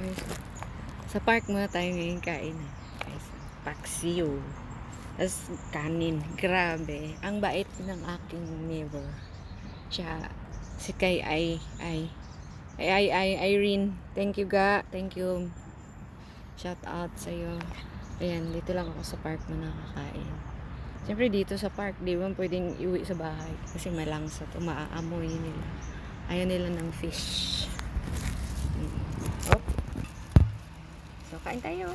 Guys, sa park muna tayo ngayon kain. Guys, paksiw. Tapos kanin. Grabe. Ang bait ng aking neighbor. Siya, si kay Irene. Thank you ga. Thank you. Shout out sa'yo. Ayan, dito lang ako sa park muna kakain. Siyempre dito sa park, di ba pwedeng iuwi sa bahay. Kasi malangsat. Maaamoy nila. Ayaw nila ng fish. Oh. So, kain tayo.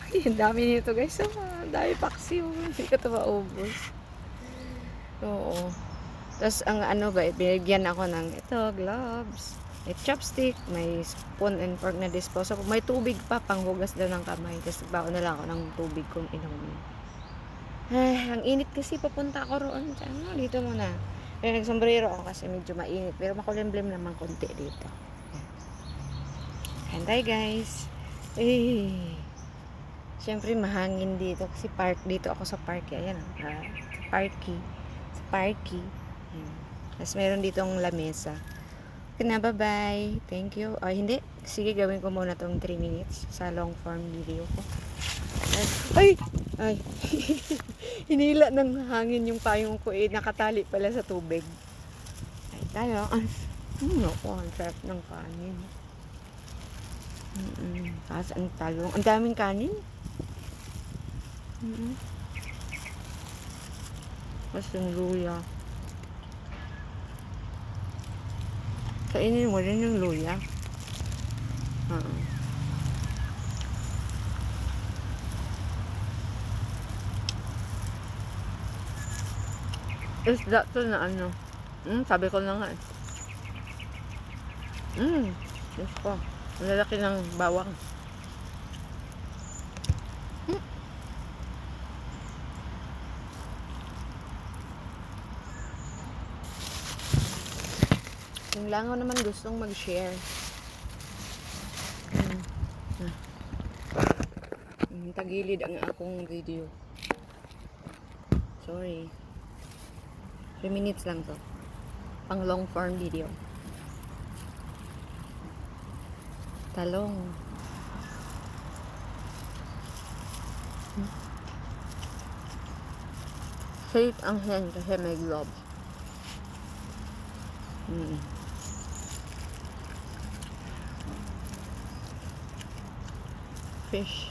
Ay, ang dami nito guys. So, ang dami paksiw. Hindi ko ito maubos. Oo. Tapos, ang ano ba, binigyan ako ng ito, gloves. May chopstick, may spoon and fork na disposable. May tubig pa, panghugas daw ng kamay. Tapos, baon na lang ako ng tubig kung inumin. Ay, ang init kasi papunta ako roon. Ano, dito muna. Kaya nagsombrero ako kasi medyo mainit. Pero makulimlim naman konti dito. Kain tayo guys. Eh, siyempre mahangin dito kasi park dito ako sa park. Ayan, sa parky. Ayan. Tapos meron ditong lamesa. Okay na, bye-bye. Thank you. Oh, hindi. Sige, gawin ko muna tong 3 minutes sa long form video ko. Ay! Hinila ng hangin yung payong ko nakatali pala sa tubig. Ay, tayo. Naku, ang sarap ng kanin. Tapos ang talong. Ang daming kanin. Tapos yung luya. Kainin mo rin yung luya. Isda to na ano. Sabi ko na nga eh. Yes po. Ang lalaki ng bawang. Yung langaw naman gustong mag-share. Tagilid ang akong video. Sorry. 3 minutes lang to. Pang long form video. Talong. Safe ang hand kasi may glove. Fish.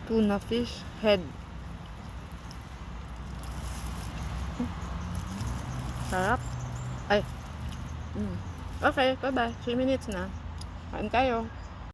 Tuna fish head. Sarap. Ay. Okay, bye-bye. 3 minutes na. Kain tayo.